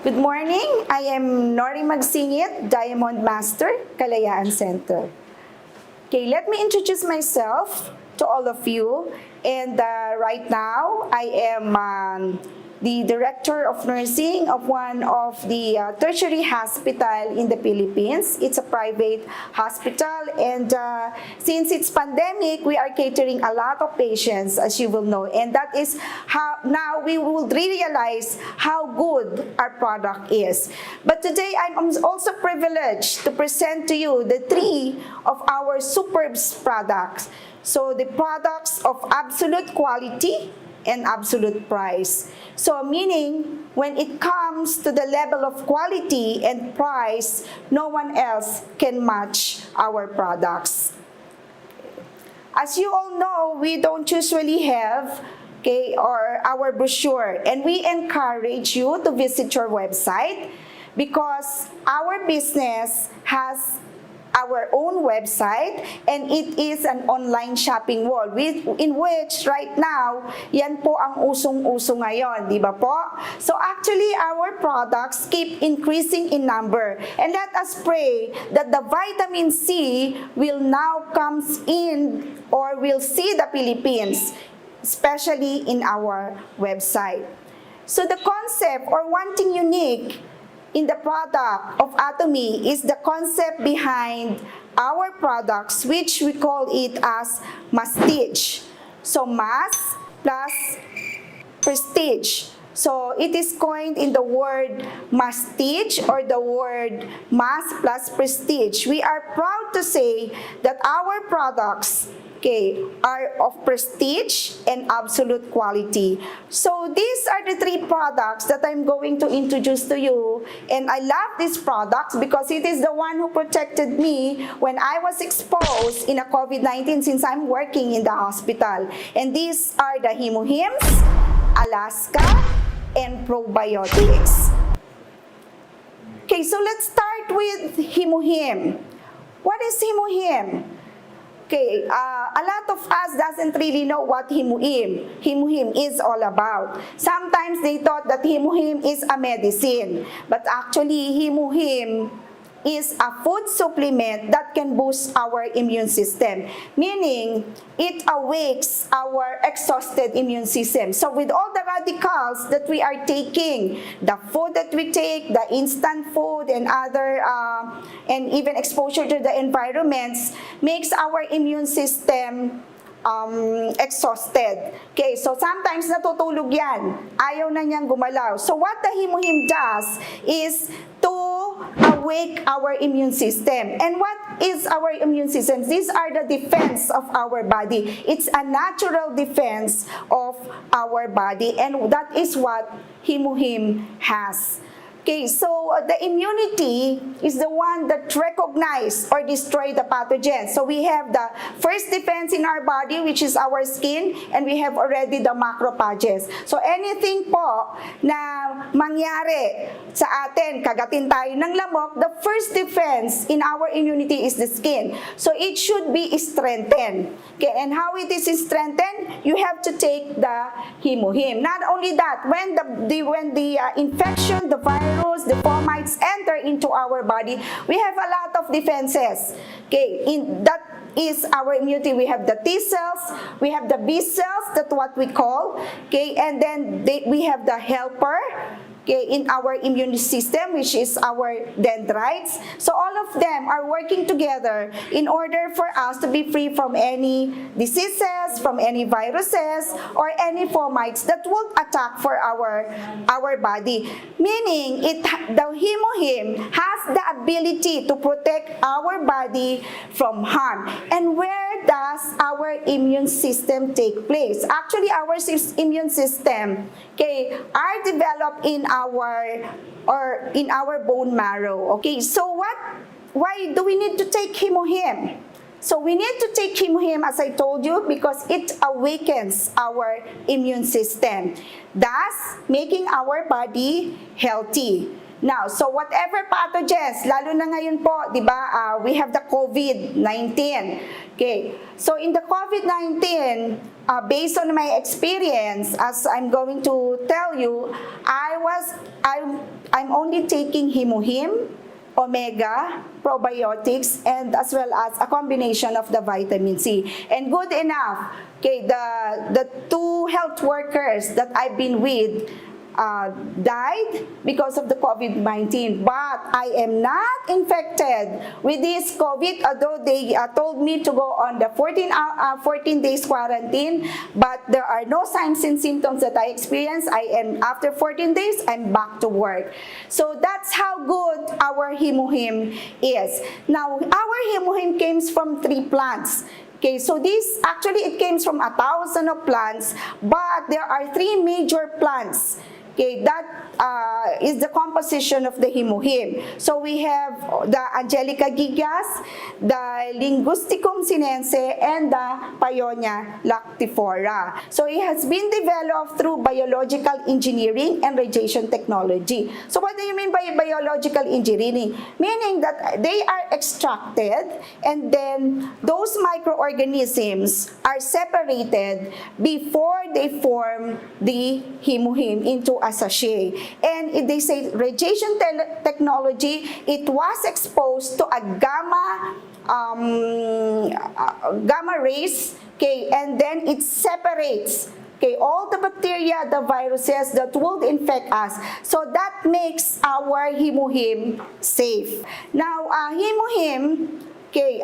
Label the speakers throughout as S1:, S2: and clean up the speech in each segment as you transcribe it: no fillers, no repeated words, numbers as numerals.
S1: Good morning. I am Norielee Magsingit, Diamond Master, Kalayaan Center. Okay, let me introduce myself to all of you. And right now, I am the Director of Nursing of one of the tertiary hospital in the Philippines. It's a private hospital, and since it's pandemic, we are catering a lot of patients, as you will know, and that is how now we will realize how good our product is. But today, I'm also privileged to present to you the three of our superb products. So the products of absolute quality and absolute price. So meaning, when it comes to the level of quality and price, no one else can match our products. As you all know, we don't usually have or our brochure, and we encourage you to visit your website because our business has our own website, and it is an online shopping wall in which right now, yan po ang usong-uso ngayon, di ba po? So actually, our products keep increasing in number, and let us pray that the vitamin C will now comes in or will see the Philippines, especially in our website. So the concept or one thing unique in the product of Atomy is the concept behind our products, which we call it as mastige. So mass plus prestige. So it is coined in the word mastige or the word mass plus prestige. We are proud to say that our products are of prestige and absolute quality. So these are the three products that I'm going to introduce to you. And I love these products because it is the one who protected me when I was exposed in a COVID-19 since I'm working in the hospital. And these are the Hemohims, Alaska, and Probiotics. Okay, so let's start with Hemohim. What is Hemohim? Okay, a lot of us doesn't really know what Hemohim is all about. Sometimes they thought that Hemohim is a medicine, but actually Hemohim is a food supplement that can boost our immune system, meaning it awakes our exhausted immune system. So with all the radicals that we are taking, the food that we take, the instant food and other, and even exposure to the environments, makes our immune system exhausted. Okay, so sometimes natutulog yan. Ayaw na niyang gumalaw. So what the Hemohim does is to awake our immune system. And what is our immune system? These are the defense of our body. It's a natural defense of our body, and that is what Hemohim has. Okay, so the immunity is the one that recognize or destroy the pathogens. So we have the first defense in our body, which is our skin, and we have already the macrophages. So anything po na mangyari sa atin, kagatin tayo ng lamok, the first defense in our immunity is the skin. So it should be strengthened. Okay, and how it is strengthened? You have to take the Hemohim. Not only that, when the infection, the virus, the fomites enter into our body, we have a lot of defenses. Okay, that is our immunity. We have the T cells, we have the B cells, that's what we call. Okay, and then we have the helper. Okay, in our immune system, which is our dendrites. So all of them are working together in order for us to be free from any diseases, from any viruses, or any fomites that will attack for our body. Meaning, the Hemohim has the ability to protect our body from harm. And where does our immune system take place? Actually, our immune system, are developed in our bone marrow. Okay, so why do we need to take Hemohim? So we need to take Hemohim, as I told you, because it awakens our immune system, thus making our body healthy. Now, so whatever pathogens, lalo na ngayon po, di ba, we have the COVID-19. Okay, so in the COVID-19, based on my experience, as I'm going to tell you, I'm only taking Hemohim, Omega, probiotics, and as well as a combination of the vitamin C. And good enough, okay, the two health workers that I've been with died because of the COVID-19, but I am not infected with this COVID, although they told me to go on the 14 days quarantine, but there are no signs and symptoms that I experience. After 14 days, I'm back to work. So that's how good our Hemohim is. Now, our Hemohim comes from 3 plants. Okay, so this, actually it came from 1,000 of plants, but there are 3 major plants. Okay, that is the composition of the Hemohim. So we have the Angelica gigas, the Linguisticum sinense, and the Paeonia lactifera. So it has been developed through biological engineering and radiation technology. So what do you mean by biological engineering? Meaning that they are extracted and then those microorganisms are separated before they form the Hemohim into a sachet. And they say radiation technology, it was exposed to a gamma rays, okay, and then it separates, okay, all the bacteria, the viruses that will infect us. So that makes our Hemohim safe. Now, Hemohim, okay,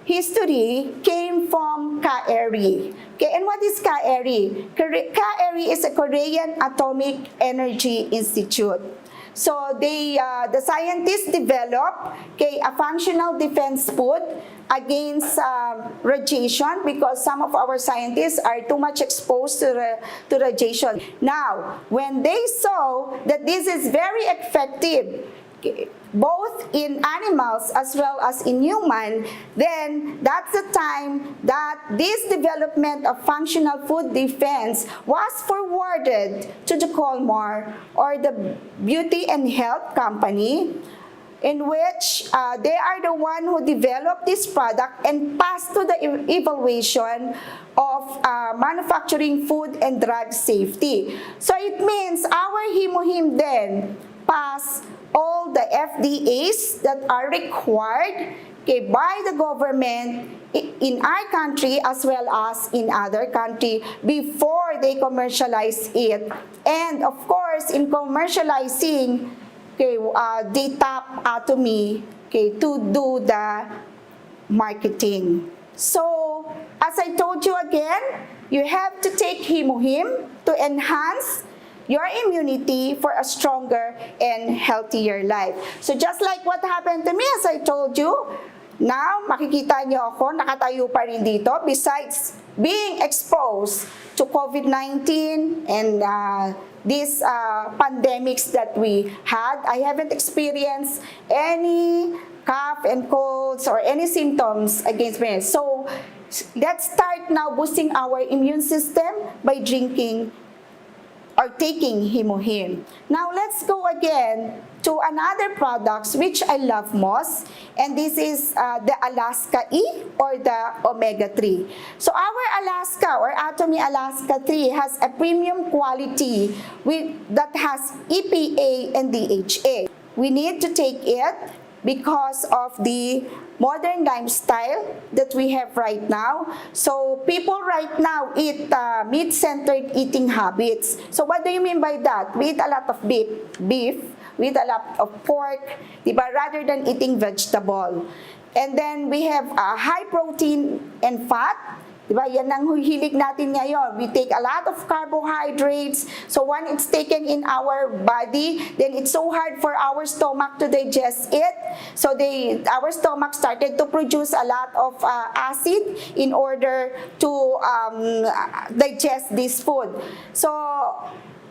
S1: history came from Kaeri. Okay, and what is Kaeri? Kaeri is a Korean Atomic Energy Institute. So the scientists developed, okay, a functional defense food against radiation because some of our scientists are too much exposed to radiation. Now, when they saw that this is very effective, okay, both in animals as well as in human, then that's the time that this development of functional food defense was forwarded to the Colmar, or the Beauty and Health Company, in which they are the one who developed this product and passed to the evaluation of manufacturing food and drug safety. So it means our Hemohim then passed all the FDAs that are required, okay, by the government in our country as well as in other country before they commercialize it. And of course, in commercializing, okay, they tap Atomy, okay, to do the marketing. So, as I told you again, you have to take Hemohim to enhance your immunity for a stronger and healthier life. So just like what happened to me, as I told you, now makikita niyo ako, nakatayo pa rin dito, besides being exposed to COVID-19 and these pandemics that we had, I haven't experienced any cough and colds or any symptoms against me. So let's start now boosting our immune system by drinking or taking Hemohim. Now let's go again to another products which I love most, and this is the Alaska E or the Omega3. So our Alaska or Atomy Alaska 3 has a premium quality that has EPA and DHA. We need to take it because of the modern lifestyle that we have right now. So people right now eat meat-centered eating habits. So what do you mean by that? We eat a lot of beef, we eat a lot of pork, diba, rather than eating vegetable. And then we have high protein and fat. Diba? Yan ang hilig natin ngayon. We take a lot of carbohydrates. So when it's taken in our body, then it's so hard for our stomach to digest it. So our stomach started to produce a lot of acid in order to digest this food. So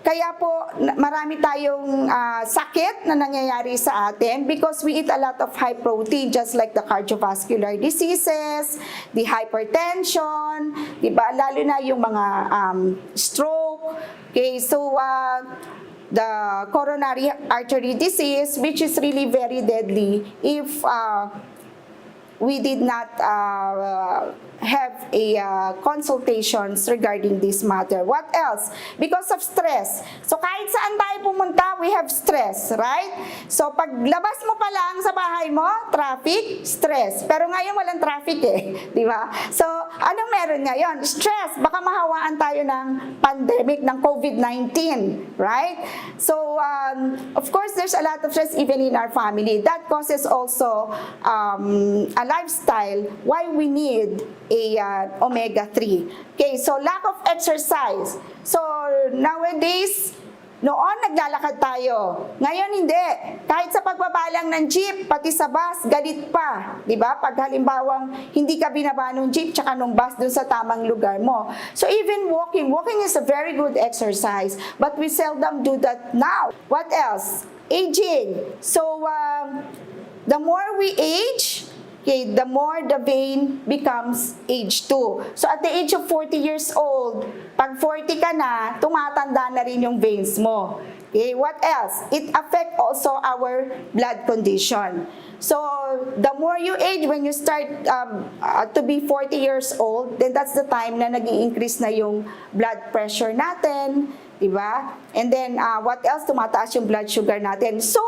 S1: kaya po marami tayong sakit na nangyayari sa atin because we eat a lot of high protein, just like the cardiovascular diseases, the hypertension, diba? Lalo na yung mga stroke. Okay, so the coronary artery disease, which is really very deadly if we did not have a consultations regarding this matter. What else? Because of stress. So kahit saan tayo pumunta, we have stress, right? So pag labas mo pa lang sa bahay mo, traffic, stress. Pero ngayon walang traffic eh, di ba? So anong meron ngayon? Stress. Baka mahawaan tayo ng pandemic, ng COVID-19, right? So of course, there's a lot of stress even in our family. That causes also a lifestyle why we need a omega-3. Okay, so lack of exercise. So nowadays, noon naglalakad tayo. Ngayon hindi. Kahit sa pagbabalang ng jeep, pati sa bus, galit pa. Diba? Pag halimbawang hindi ka binaba ng jeep tsaka ng bus dun sa tamang lugar mo. So even walking is a very good exercise. But we seldom do that now. What else? Aging. So the more we age, okay, the more the vein becomes age 2. So at the age of 40 years old, pag 40 ka na, tumatanda na rin yung veins mo. Okay, what else? It affects also our blood condition. So the more you age, when you start to be 40 years old, then that's the time na nag-i-increase na yung blood pressure natin, diba? And then what else? Tumataas yung blood sugar natin. So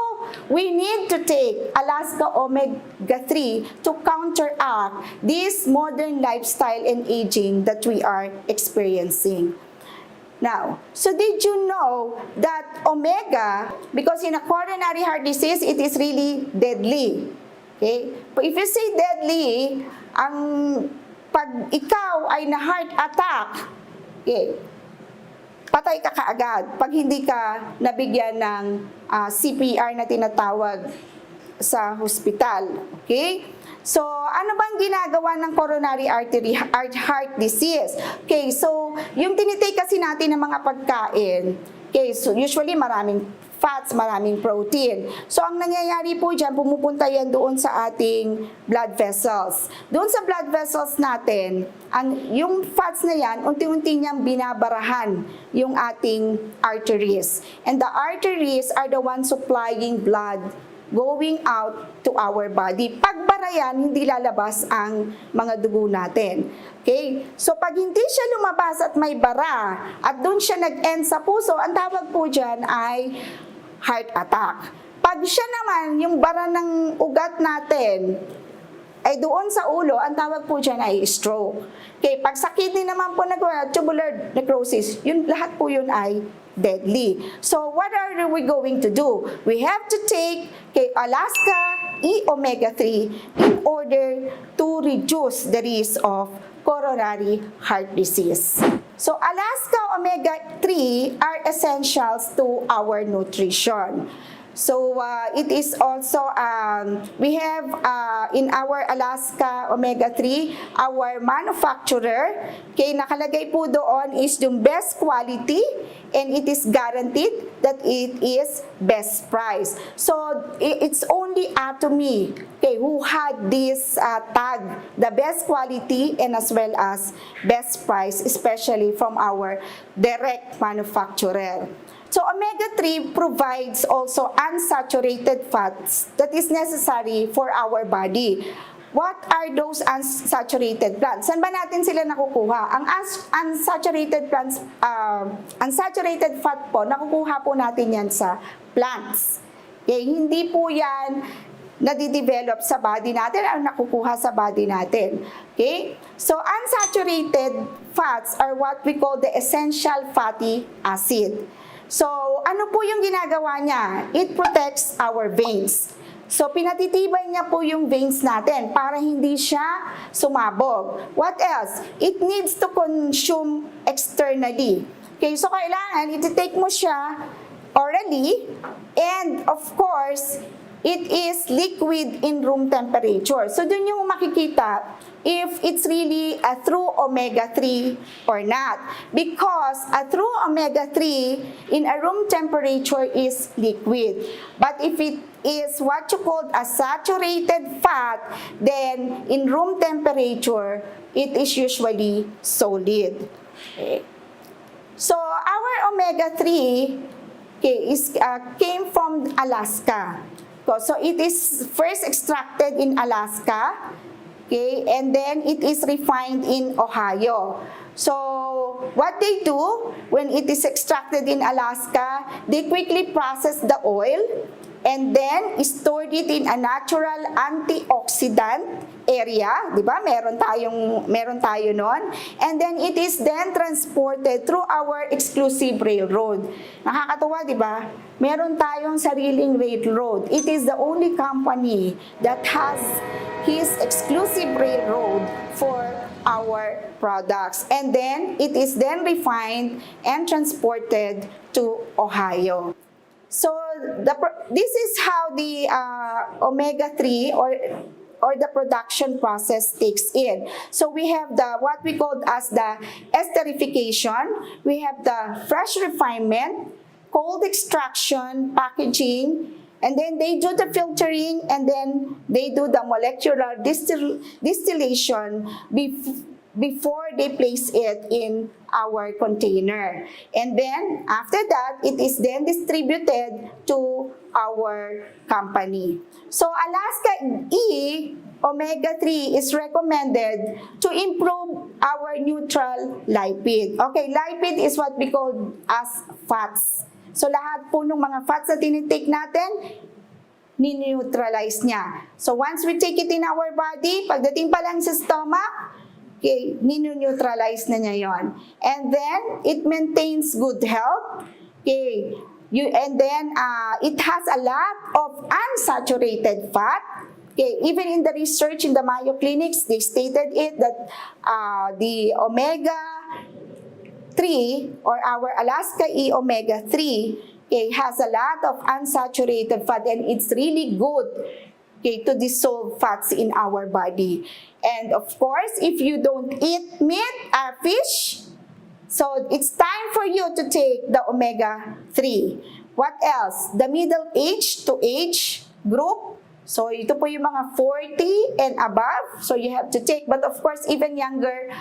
S1: we need to take Alaska Omega-3 to counteract this modern lifestyle and aging that we are experiencing. Now, so did you know that omega, because in a coronary heart disease, it is really deadly. Okay? But if you say deadly, pag ikaw ay na heart attack, okay, patay ka kaagad pag hindi ka nabigyan ng CPR na tinatawag sa hospital. Okay? So, ano bang ginagawa ng coronary artery heart disease? Okay, so yung tinitake kasi natin ng mga pagkain, okay, so usually maraming fats, maraming protein. So, ang nangyayari po dyan, pumupunta yan doon sa ating blood vessels. Doon sa blood vessels natin, yung fats na yan, unti-unti niyang binabarahan yung ating arteries. And the arteries are the ones supplying blood going out to our body. Pag bara yan, hindi lalabas ang mga dugo natin. Okay? So, pag hindi siya lumabas at may bara, at doon siya nag-end sa puso, ang tawag po dyan ay heart attack. Pag siya naman, yung bara ng ugat natin, ay doon sa ulo, ang tawag po dyan ay stroke. Okay, pag sa kidney naman po tubular necrosis, yun, lahat po yun ay deadly. So, what are we going to do? We have to take Alaska Omega-3 in order to reduce the risk of coronary heart disease. So, Alaska Omega-3 are essentials to our nutrition. So, it is also, we have in our Alaska Omega-3, our manufacturer, okay, nakalagay po doon is yung best quality and it is guaranteed that it is best price. So, it's only Atomy, okay, who had this tag, the best quality and as well as best price, especially from our direct manufacturer. So, omega-3 provides also unsaturated fats that is necessary for our body. What are those unsaturated fats? Saan ba natin sila nakukuha? Ang unsaturated fat po, nakukuha po natin yan sa plants. Okay? Hindi po yan nadidevelop sa body natin o nakukuha sa body natin. Okay? So, unsaturated fats are what we call the essential fatty acid. So, ano po yung ginagawa niya? It protects our veins. So, pinatitibay niya po yung veins natin para hindi siya sumabog. What else? It needs to consume externally. Okay, so kailangan iti-take mo siya orally and of course, it is liquid in room temperature. So, dun yung makikita if it's really a true omega-3 or not. Because a true omega-3 in a room temperature is liquid. But if it is what you call a saturated fat, then in room temperature, it is usually solid. Okay. So, our omega-3 came from Alaska. So, it is first extracted in Alaska Okay, and then it is refined in Ohio. So, what they do, when it is extracted in Alaska, they quickly process the oil and then stored it in a natural antioxidant area, di ba? Meron tayo noon. And then it is then transported through our exclusive railroad. Nakakatuwa, di ba? Meron tayong sariling railroad. It is the only company that has his exclusive railroad for our products. And then it is then refined and transported to Ohio. So this is how the omega-3 or the production process takes in. So we have what we call as the esterification, we have the fresh refinement, cold extraction, packaging, and then they do the filtering, and then they do the molecular distillation before they place it in our container. And then, after that, it is then distributed to our company. So, Alaska E Omega-3 is recommended to improve our neutral lipid. Okay, lipid is what we call as fats. So, lahat po ng mga fats na tinitake natin, ni-neutralize niya. So, once we take it in our body, pagdating pa lang sa stomach, okay, ni-neutralize na niya yon. And then, it maintains good health. Okay, and then, it has a lot of unsaturated fat. Okay, even in the research in the Mayo Clinics, they stated it that the omega-3 or our Alaska E omega-3 okay, has a lot of unsaturated fat, and it's really good, okay, to dissolve fats in our body. And of course, if you don't eat meat or fish, so it's time for you to take the omega-3. What else? The middle age to age group. So ito po yung mga 40 and above. So you have to take, but of course, even younger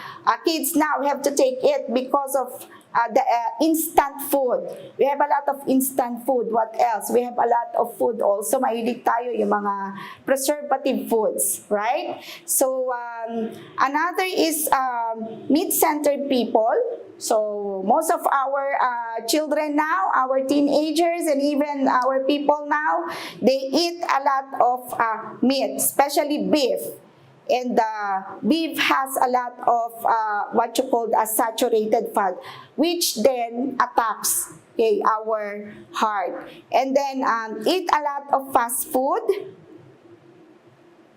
S1: kids now have to take it because of the instant food. We have a lot of instant food. What else? We have a lot of food also. Mahilig tayo yung mga preservative foods, right? So another is meat-centered people. So most of our children now, our teenagers, and even our people now, they eat a lot of meat, especially beef. And beef has a lot of what you call a saturated fat, which then attacks, okay, our heart. And then eat a lot of fast food.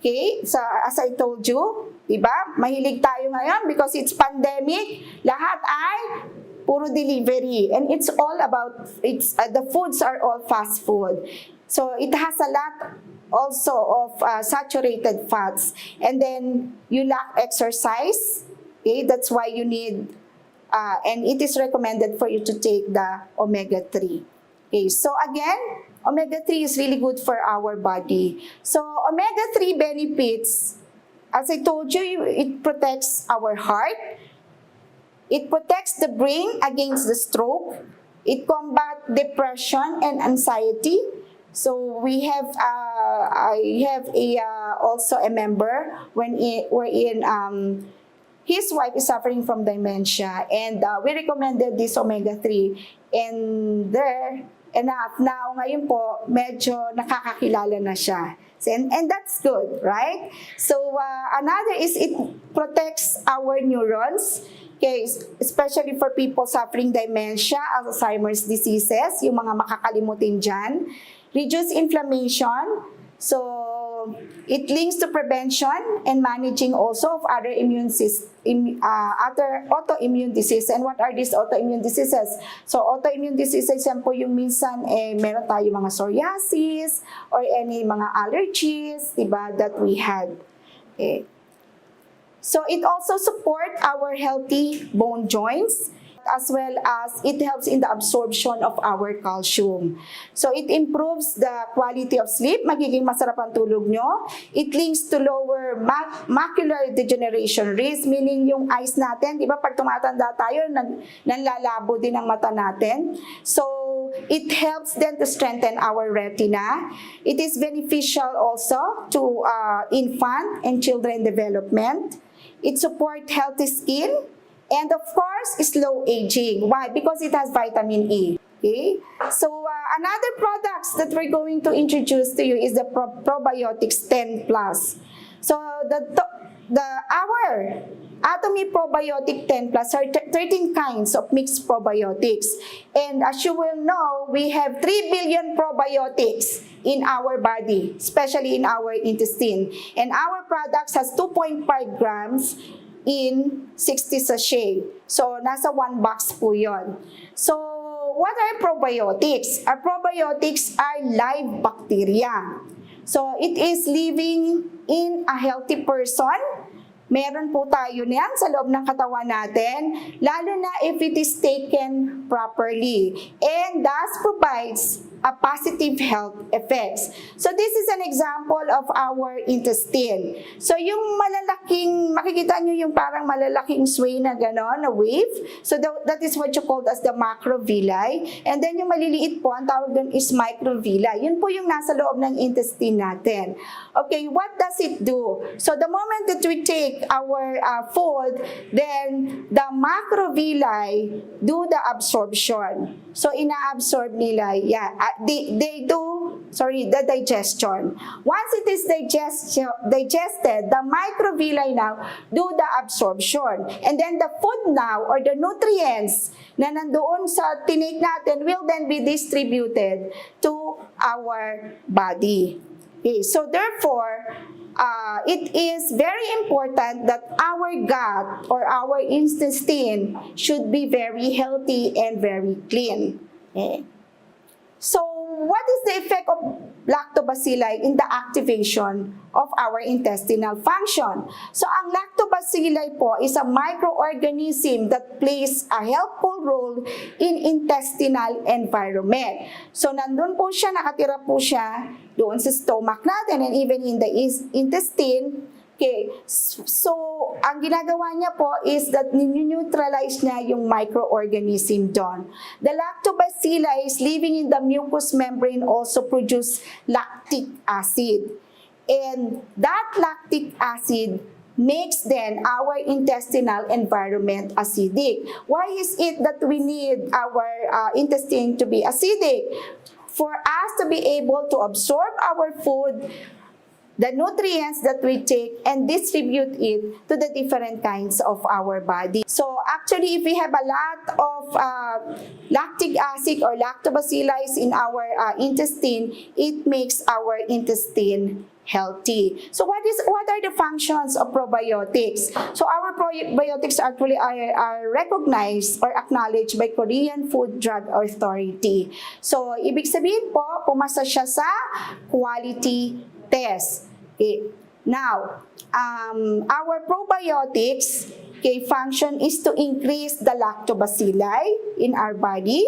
S1: Okay, so as I told you, diba, mahilig tayo ngayon because it's pandemic, lahat ay puro delivery. And it's all about, the foods are all fast food. So it has a lot also of saturated fats. And then you lack exercise, okay, that's why you need, and it is recommended for you to take the omega-3. Okay, so again, omega-3 is really good for our body. So omega-3 benefits, as I told you, it protects our heart, it protects the brain against the stroke, it combats depression and anxiety. So we have, I have also a member wherein his wife is suffering from dementia, and we recommended this omega-3, and there, enough. Now, ngayon po, medyo nakakakilala na siya. And that's good, right? So, another is it protects our neurons, okay, especially for people suffering dementia, Alzheimer's diseases, yung mga makakalimutin dyan. Reduce inflammation, so it links to prevention and managing also of other other autoimmune diseases. And what are these autoimmune diseases? So autoimmune diseases, yan po yung minsan meron tayo mga psoriasis or any mga allergies, diba, that we had. Okay. So it also supports our healthy bone joints. as well as it helps in the absorption of our calcium. So it improves the quality of sleep, magiging masarap ang tulog nyo. It links to lower macular degeneration risk, meaning yung eyes natin, di ba pag tumatanda tayo, nanlalabo din ang mata natin. So it helps then to strengthen our retina. It is beneficial also to infant and children development. It supports healthy skin. And of course, slow aging. Why? Because it has vitamin E. Okay? So, another products that we're going to introduce to you is the Probiotics 10+. So, our Atomy Probiotic 10+ are 13 kinds of mixed probiotics. And as you will know, we have 3 billion probiotics in our body, especially in our intestine. And our products has 2.5 grams in 60 sachet. So, nasa 1 box po yun. So, what are probiotics? Our probiotics are live bacteria. So, it is living in a healthy person. Meron po tayo niyan sa loob ng katawan natin, lalo na if it is taken properly. And thus provides a positive health effects. So this is an example of our intestine. So yung malalaking, makikita nyo yung parang malalaking sway na gano'n, na wave. So that is what you call as the macrovilli. And then yung maliliit po, ang tawag doon is microvilli. Yun po yung nasa loob ng intestine natin. Okay, what does it do? So the moment that we take our food, then the macrovilli do the absorption. So ina-absorb nila, they do the digestion. Once it is digested, the microvilli now do the absorption. And then the food now, or the nutrients na nandoon sa tinake natin, will then be distributed to our body. Okay, so therefore, it is very important that our gut or our intestine should be very healthy and very clean. Okay. So, what is the effect of lactobacilli in the activation of our intestinal function? So, ang lactobacilli po is a microorganism that plays a helpful role in intestinal environment. So, nandun po siya, nakatira po siya doon sa stomach natin and even in the intestine. Okay, so ang ginagawa niya po is that neutralize niya yung microorganism doon. The lactobacilli is living in the mucous membrane also produce lactic acid. And that lactic acid makes then our intestinal environment acidic. Why is it that we need our intestine to be acidic? For us to be able to absorb our food, the nutrients that we take, and distribute it to the different kinds of our body. So actually, if we have a lot of lactic acid or lactobacilli in our intestine, it makes our intestine healthy. So what are the functions of probiotics? So our probiotics actually are recognized or acknowledged by Korean Food Drug Authority. So ibig sabihin po, pumasa siya sa quality test. Okay. Now, our probiotics function is to increase the lactobacilli in our body.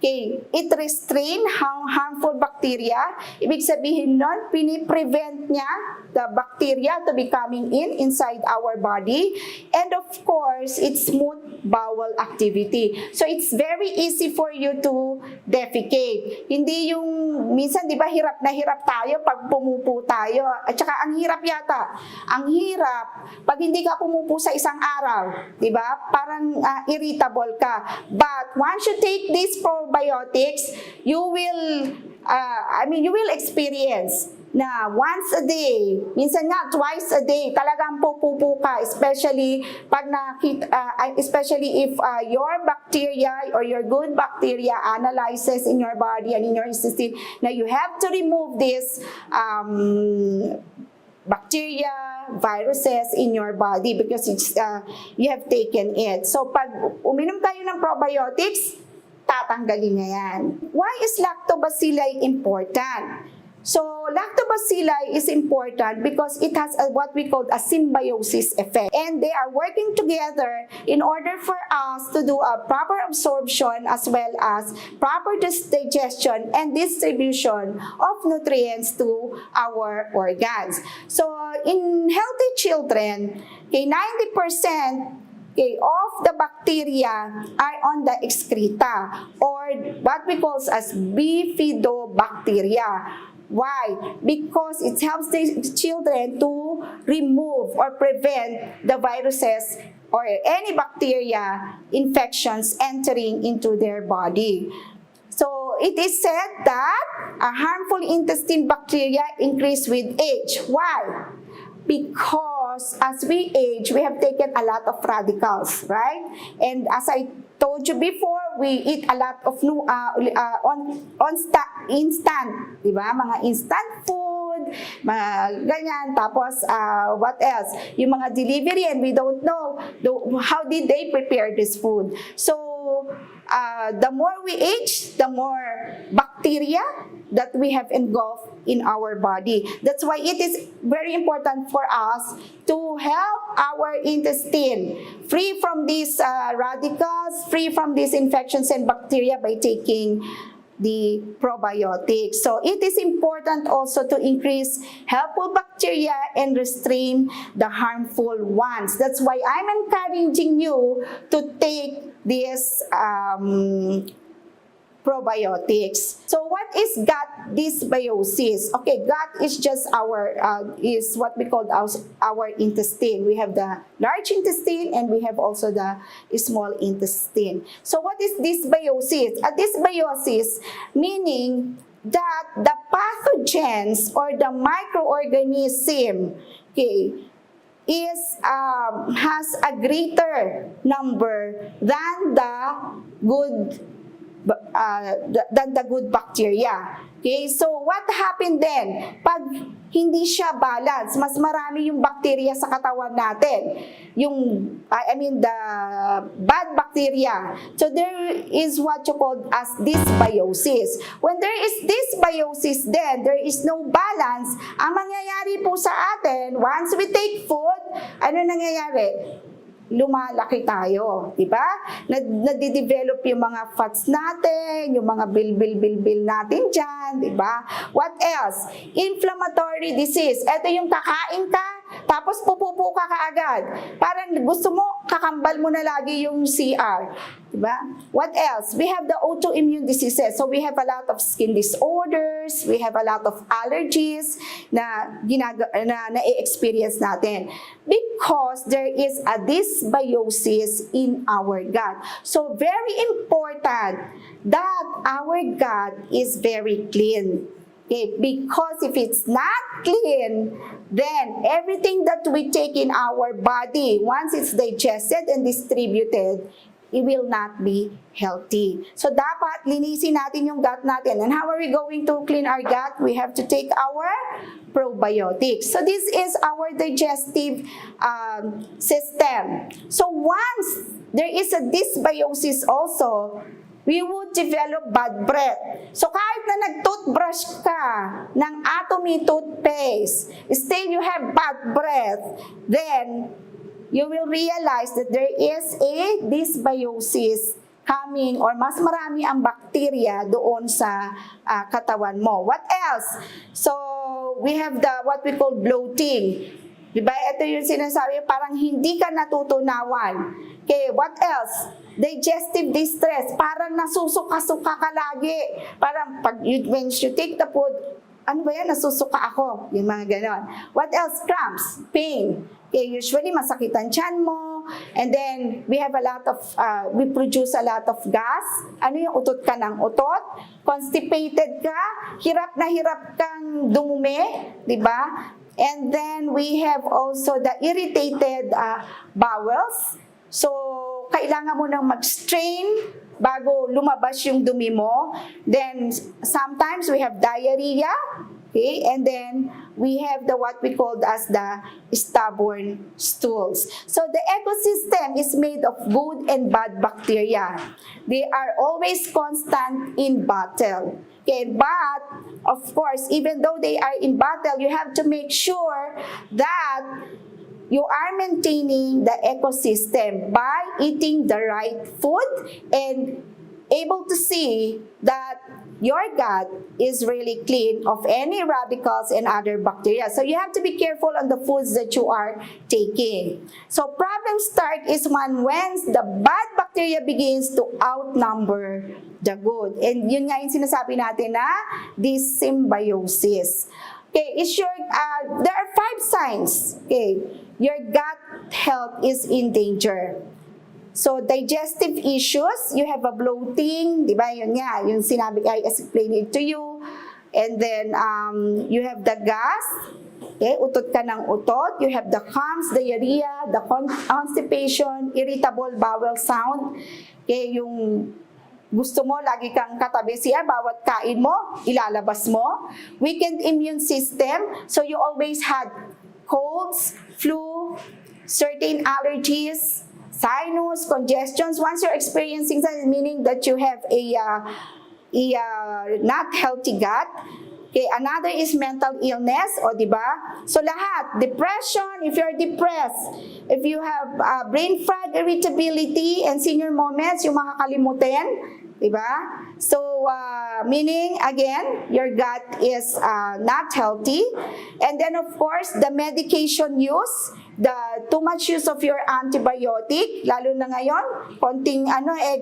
S1: Okay, it restrain harmful bacteria. Ibig sabihin nun, piniprevent niya the bacteria to be coming inside our body. And of course, it smooth bowel activity. So it's very easy for you to defecate. Hindi yung, minsan di ba hirap na hirap tayo pag pumupo tayo. At saka ang hirap yata. Ang hirap pag hindi ka pumupo sa isang araw. Di ba? Parang irritable ka. But once you take this probiotics, you will experience na once a day, minsan nga twice a day, talagang pupupo ka, especially pag especially if your bacteria or your good bacteria analyzes in your body and in your intestine, na you have to remove this bacteria, viruses in your body because it's, you have taken it. So pag uminom tayo ng probiotics, tatanggalin niya yan. Why is lactobacilli important? So lactobacilli is important because it has what we call a symbiosis effect. And they are working together in order for us to do a proper absorption as well as proper digestion and distribution of nutrients to our organs. So in healthy children, 90% of the bacteria are on the excreta or what we call as bifidobacteria. Why? Because it helps the children to remove or prevent the viruses or any bacteria infections entering into their body. So it is said that a harmful intestine bacteria increase with age. Why? Because as we age, we have taken a lot of radicals, right? And as I told you before, we eat a lot of instant, di ba? Mga instant food, mga ganyan. Tapos, what else? Yung mga delivery and we don't know how did they prepare this food. So, the more we age, the more bacteria that we have engulfed in our body. That's why it is very important for us to help our intestine free from these radicals, free from these infections and bacteria by taking the probiotics. So it is important also to increase helpful bacteria and restrain the harmful ones. That's why I'm encouraging you to take this probiotics. So what is gut dysbiosis? Okay, gut is just is what we call our intestine. We have the large intestine and we have also the small intestine. So what is dysbiosis? A dysbiosis meaning that the pathogens or the microorganism, okay, has a greater number than the good bacteria. Okay, so what happened then? Pag hindi siya balance, mas marami yung bacteria sa katawan natin. The bad bacteria. So there is what you call as dysbiosis. When there is dysbiosis then, there is no balance. Ang mangyayari po sa atin, once we take food, ano nangyayari? Lumalaki tayo, di ba? Nadidevelop yung mga fats natin, yung mga bilbil natin dyan, di ba? What else? Inflammatory disease. Ito yung kakain ka, tapos pupupo ka kaagad. Parang gusto mo, kakambal mo na lagi yung CR. Diba? What else? We have the autoimmune diseases. So we have a lot of skin disorders, we have a lot of allergies na na-experience natin because there is a dysbiosis in our gut. So very important that our gut is very clean. Okay, because if it's not clean, then everything that we take in our body, once it's digested and distributed, it will not be healthy. So dapat linisin natin yung gut natin. And how are we going to clean our gut? We have to take our probiotics. So this is our digestive system. So once there is a dysbiosis also, we would develop bad breath. So kahit na nag-toothbrush ka ng Atomy toothpaste, still you have bad breath, then you will realize that there is a dysbiosis coming or mas marami ang bacteria doon sa katawan mo. What else? So we have what we call bloating. Diba? Ito yung sinasabi, parang hindi ka natutunawan. Okay, what else? Digestive distress, parang nasusuka-suka ka lagi. Parang when you take the food, ano ba yan, nasusuka ako. Yung mga ganon. What else? Cramps, pain. Okay, usually masakit ang tiyan mo. And then, we have a lot of, we produce a lot of gas. Ano yung utot ka ng utot? Constipated ka? Hirap na hirap kang dumumi? Diba? And then, we have also the irritated bowels. So, kailangan mo nang mag-strain bago lumabas yung dumi mo. Then, sometimes we have diarrhea. Okay, and then we have the what we call as the stubborn stools. So the ecosystem is made of good and bad bacteria. They are always constant in battle. Okay, but of course, even though they are in battle, you have to make sure that you are maintaining the ecosystem by eating the right food and able to see that your gut is really clean of any radicals and other bacteria. So you have to be careful on the foods that you are taking. So problems start is when the bad bacteria begins to outnumber the good. And yun nga yung sinasabi natin na this symbiosis. Okay, there are 5 signs. Okay, your gut health is in danger. So, digestive issues, you have a bloating, di ba? Yun nga, yung sinabi, I explained it to you. And then, you have the gas, okay? Utot ka ng utot. You have the cramps, diarrhea, the constipation, irritable bowel sound. Okay, yung gusto mo, lagi kang katabi siya, bawat kain mo, ilalabas mo. Weakened immune system, so you always had colds, flu, certain allergies, sinus, congestions. Once you're experiencing that, meaning that you have a not healthy gut. Okay, another is mental illness, o di ba? So lahat, depression, if you're depressed, if you have brain fog, irritability, and senior moments, yung makakalimutin, di ba? So, meaning, again, your gut is not healthy. And then, of course, the medication use, the too much use of your antibiotic, lalo na ngayon, konting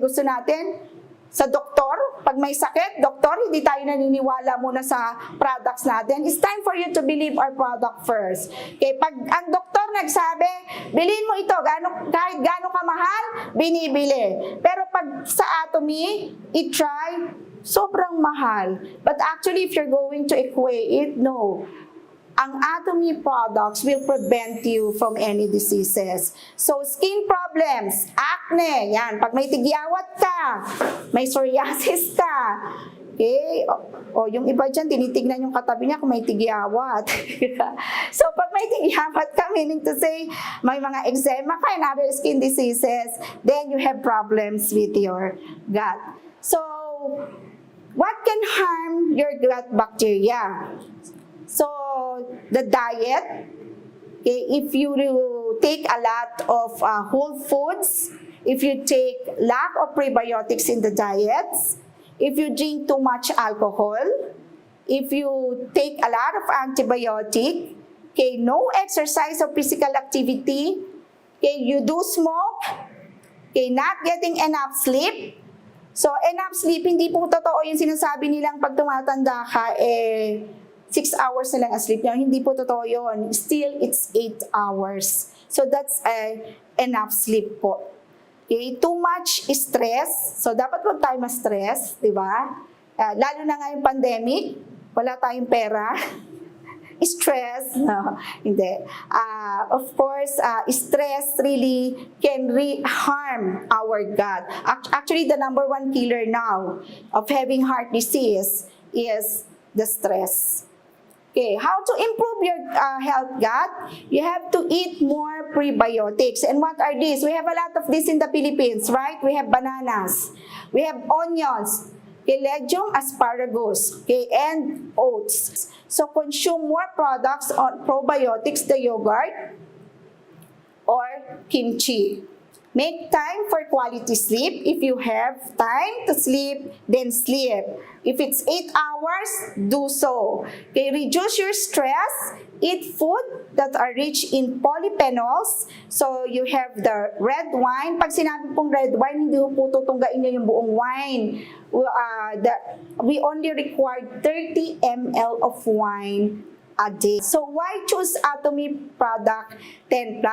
S1: gusto natin, sa doktor, pag may sakit, doktor, hindi tayo naniniwala muna sa products natin. It's time for you to believe our product first. Okay, pag ang doktor nagsabi, bilhin mo ito, kahit gaano kamahal, binibili. Pero pag sa Atomy, i-try, sobrang mahal. But actually, if you're going to equate it, no. Ang Atomy products will prevent you from any diseases. So, skin problems, acne, yan. Pag may tigyawat ka, may psoriasis ka, okay? O yung iba dyan, tinitignan yung katabi niya kung may tigyawat. So, pag may tigyawat ka, meaning to say, may mga eczema ka and other skin diseases, then you have problems with your gut. So, what can harm your gut bacteria? So, the diet, okay, if you take a lot of whole foods, if you take lack of prebiotics in the diets, if you drink too much alcohol, if you take a lot of antibiotic, okay, no exercise or physical activity, okay, you do smoke, okay, not getting enough sleep. So, enough sleep, hindi po totoo yung sinasabi nilang pag tumatanda ka, 6 hours na lang ang sleep niya. Hindi po totoo yun. Still, it's 8 hours. So, that's enough sleep po. Okay? Too much stress. So, dapat wag tayo ma-stress, di ba? Lalo na nga yung pandemic, wala tayong pera. Stress, no, hindi. Of course, stress really can harm our gut. Actually, the number 1 killer now of having heart disease is the stress. Okay, how to improve your health gut? You have to eat more prebiotics. And what are these? We have a lot of this in the Philippines, right? We have bananas. We have onions, okay, legume, asparagus, okay, and oats. So consume more products on probiotics, the yogurt, or kimchi. Make time for quality sleep. If you have time to sleep, then sleep. If it's 8 hours, do so. Okay, reduce your stress. Eat food that are rich in polyphenols. So, you have the red wine. Pag sinabi pong red wine, hindi po tutunggain niyo yung buong wine. We only require 30 ml of wine a day. So why choose Atomy product 10+?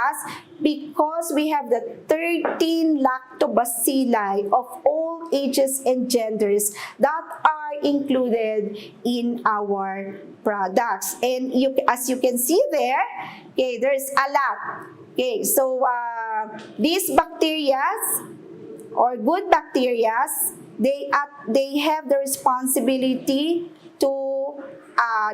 S1: Because we have the 13 lactobacilli of all ages and genders that are included in our products. And as you can see there, okay, there's a lot. Okay, so these bacteria or good bacteria, they have the responsibility to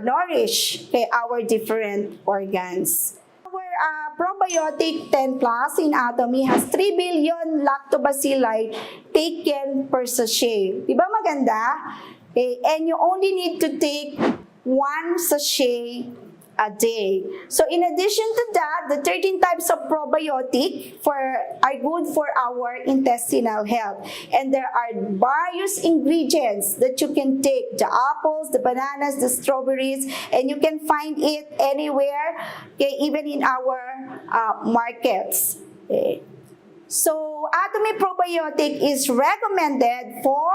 S1: nourish our different organs. Our probiotic 10 plus in Atomy has 3 billion lactobacilli taken per sachet. Di ba maganda? Okay, and you only need to take 1 sachet a day. So in addition to that, the 13 types of probiotic are good for our intestinal health. And there are various ingredients that you can take, the apples, the bananas, the strawberries, and you can find it anywhere, okay, even in our markets. Okay. So Atomy probiotic is recommended for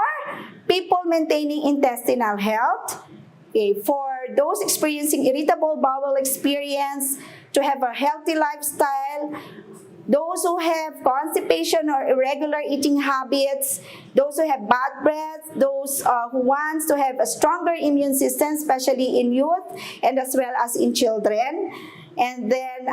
S1: people maintaining intestinal health, okay, for those experiencing irritable bowel experience, to have a healthy lifestyle, those who have constipation or irregular eating habits, those who have bad breath, those who want to have a stronger immune system, especially in youth and as well as in children. And then,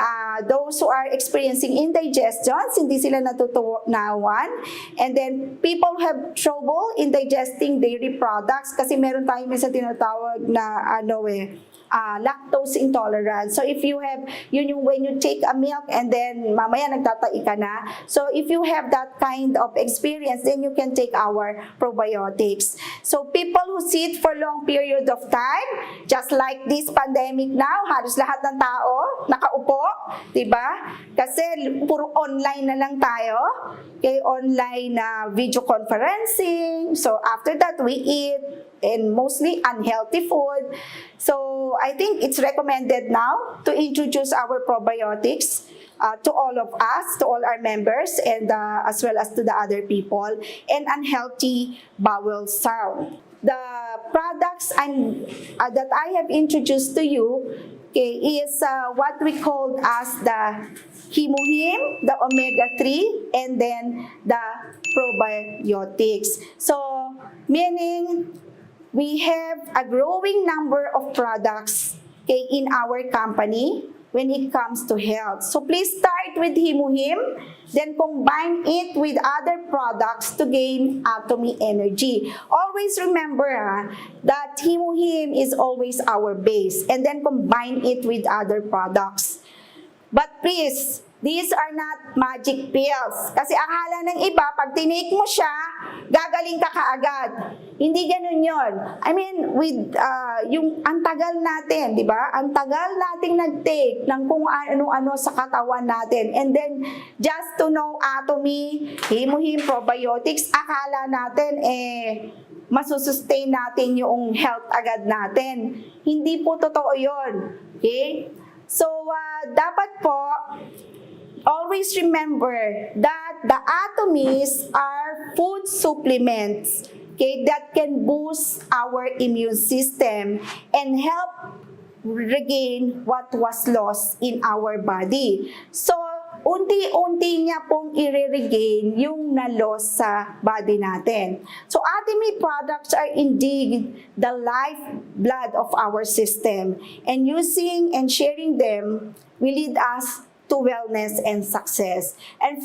S1: those who are experiencing indigestions, hindi sila natutunawan. And then, people who have trouble in digesting dairy products kasi meron tayong minsan tinatawag na lactose intolerance. So if you have, when you take a milk and then mamaya nagtatai ka na. So if you have that kind of experience, then you can take our probiotics. So people who sit for long period of time, just like this pandemic now, halos lahat ng tao nakaupo, diba? Kasi puro online na lang tayo. Okay, online video conferencing. So after that, we eat and mostly unhealthy food. So I think it's recommended now to introduce our probiotics to all of us, to all our members, and as well as to the other people, and unhealthy bowel sound. The products that I have introduced to you, okay, is what we call as the Hemohim, the Omega3, and then the probiotics. So, meaning we have a growing number of products, okay, in our company when it comes to health. So please start with Hemohim, then combine it with other products to gain Atomy energy. Always remember that Hemohim is always our base, and then combine it with other products. But please, these are not magic pills. Kasi akala ng iba, pag tinake mo siya, gagaling ka kaagad. Hindi ganun yon. I mean, with ang tagal natin, di ba? Ang tagal nating nag-take ng kung ano-ano sa katawan natin. And then, just to know Atomy, Hemohim, probiotics, akala natin, masusustain natin yung health agad natin. Hindi po totoo yon. Okay? So, dapat po, always remember that the Atomies are food supplements, okay, that can boost our immune system and help regain what was lost in our body. So, unti-unti niya pong i-regain yung na-loss sa body natin. So, Atomy products are indeed the lifeblood of our system, and using and sharing them will lead us to wellness and success. And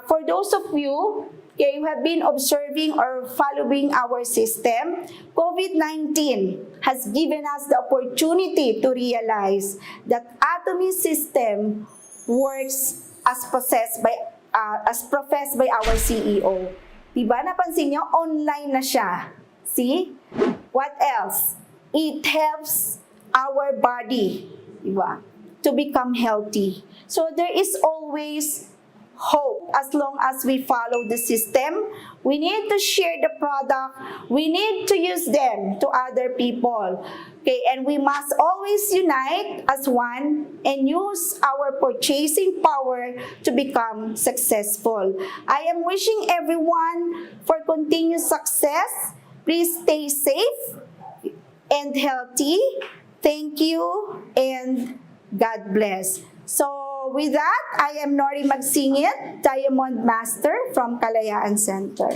S1: for those of you, okay, who have been observing or following our system, COVID-19 has given us the opportunity to realize that Atomy system works as professed by our CEO. Diba? Napansin nyo, online na siya. See? What else? It helps our body, diba, to become healthy. So there is always hope as long as we follow the system. We need to share the product. We need to use them to other people. Okay, and we must always unite as one and use our purchasing power to become successful. I am wishing everyone for continued success. Please stay safe and healthy. Thank you and God bless. So with that, I am Norielee Magsingit, Diamond Master from Kalayaan Center.